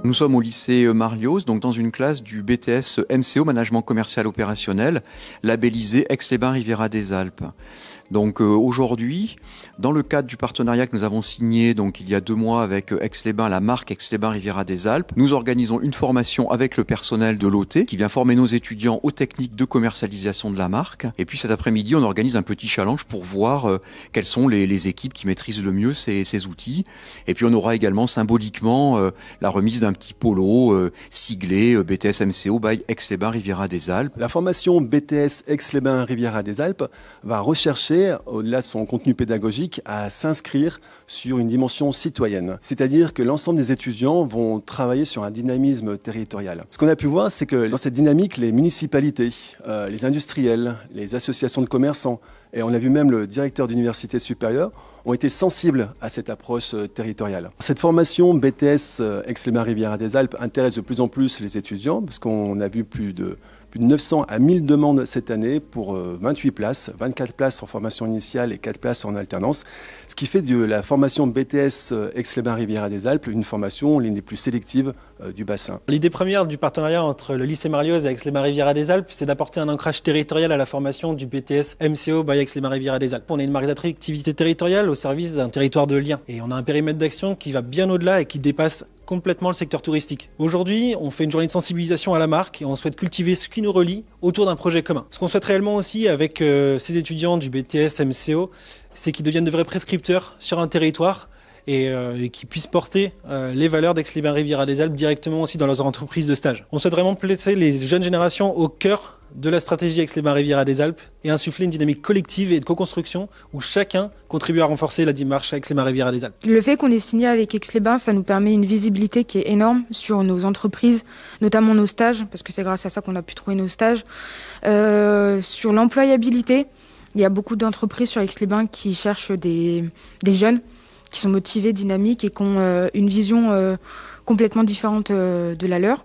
Nous sommes au lycée Marlios, donc dans une classe du BTS MCO, Management Commercial Opérationnel, labellisé Aix-les-Bains-Riviera des Alpes. Donc aujourd'hui, dans le cadre du partenariat que nous avons signé donc il y a 2 mois avec Aix-les-Bains, la marque Aix-les-Bains-Riviera des Alpes, nous organisons une formation avec le personnel de l'OT qui vient former nos étudiants aux techniques de commercialisation de la marque. Et puis cet après-midi, on organise un petit challenge pour voir quelles sont les équipes qui maîtrisent le mieux ces outils. Et puis on aura également symboliquement la remise d'un petit polo siglé BTS MCO by Aix-les-Bains-Riviera des Alpes. La formation BTS Aix-les-Bains-Riviera des Alpes va rechercher, au-delà de son contenu pédagogique, à s'inscrire sur une dimension citoyenne. C'est-à-dire que l'ensemble des étudiants vont travailler sur un dynamisme territorial. Ce qu'on a pu voir, c'est que dans cette dynamique, les municipalités, les industriels, les associations de commerçants, et on a vu même le directeur d'université supérieure, ont été sensibles à cette approche territoriale. Cette formation BTS Aix-les-Bains-Riviera des Alpes intéresse de plus en plus les étudiants, parce qu'on a vu plus de 900 à 1000 demandes cette année pour 28 places, 24 places en formation initiale et 4 places en alternance, ce qui fait de la formation BTS Aix-les-Bains-Riviera des Alpes une formation l'une des plus sélectives du bassin. L'idée première du partenariat entre le lycée Marlios et Aix-les-Bains-Riviera des Alpes, c'est d'apporter un ancrage territorial à la formation du BTS MCO by Aix-les-Bains-Riviera des Alpes. On est une marque d'attractivité territoriale au service d'un territoire de lien et on a un périmètre d'action qui va bien au-delà et qui dépasse complètement le secteur touristique. Aujourd'hui, on fait une journée de sensibilisation à la marque et on souhaite cultiver ce qui nous relie autour d'un projet commun. Ce qu'on souhaite réellement aussi avec ces étudiants du BTS MCO, c'est qu'ils deviennent de vrais prescripteurs sur un territoire et qui puissent porter les valeurs d'Aix-les-Bains-Riviera des Alpes directement aussi dans leurs entreprises de stage. On souhaite vraiment placer les jeunes générations au cœur de la stratégie Aix-les-Bains-Riviera des Alpes et insuffler une dynamique collective et de co-construction où chacun contribue à renforcer la démarche Aix-les-Bains-Riviera des Alpes. Le fait qu'on ait signé avec Aix-les-Bains, ça nous permet une visibilité qui est énorme sur nos entreprises, notamment nos stages, parce que c'est grâce à ça qu'on a pu trouver nos stages. Sur l'employabilité, il y a beaucoup d'entreprises sur Aix-les-Bains qui cherchent des jeunes qui sont motivés, dynamiques et qui ont une vision complètement différente de la leur.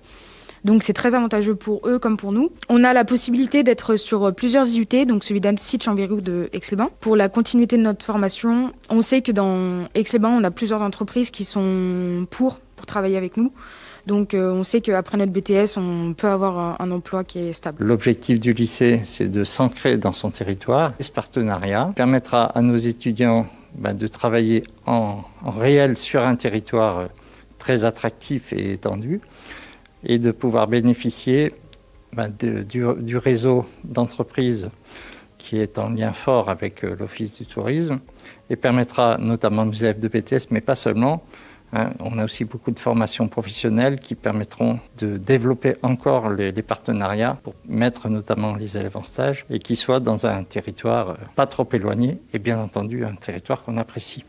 Donc c'est très avantageux pour eux comme pour nous. On a la possibilité d'être sur plusieurs IUT, donc celui d'Annecy, de Chambéry ou de Aix-les-Bains. Pour la continuité de notre formation, on sait que dans Aix-les-Bains, on a plusieurs entreprises qui sont pour travailler avec nous. Donc on sait qu'après notre BTS, on peut avoir un emploi qui est stable. L'objectif du lycée, c'est de s'ancrer dans son territoire. Ce partenariat permettra à nos étudiants de travailler en réel sur un territoire très attractif et étendu et de pouvoir bénéficier du réseau d'entreprises qui est en lien fort avec l'Office du tourisme et permettra notamment aux élèves de BTS, mais pas seulement. On a aussi beaucoup de formations professionnelles qui permettront de développer encore les partenariats pour mettre notamment les élèves en stage et qui soient dans un territoire pas trop éloigné et bien entendu un territoire qu'on apprécie.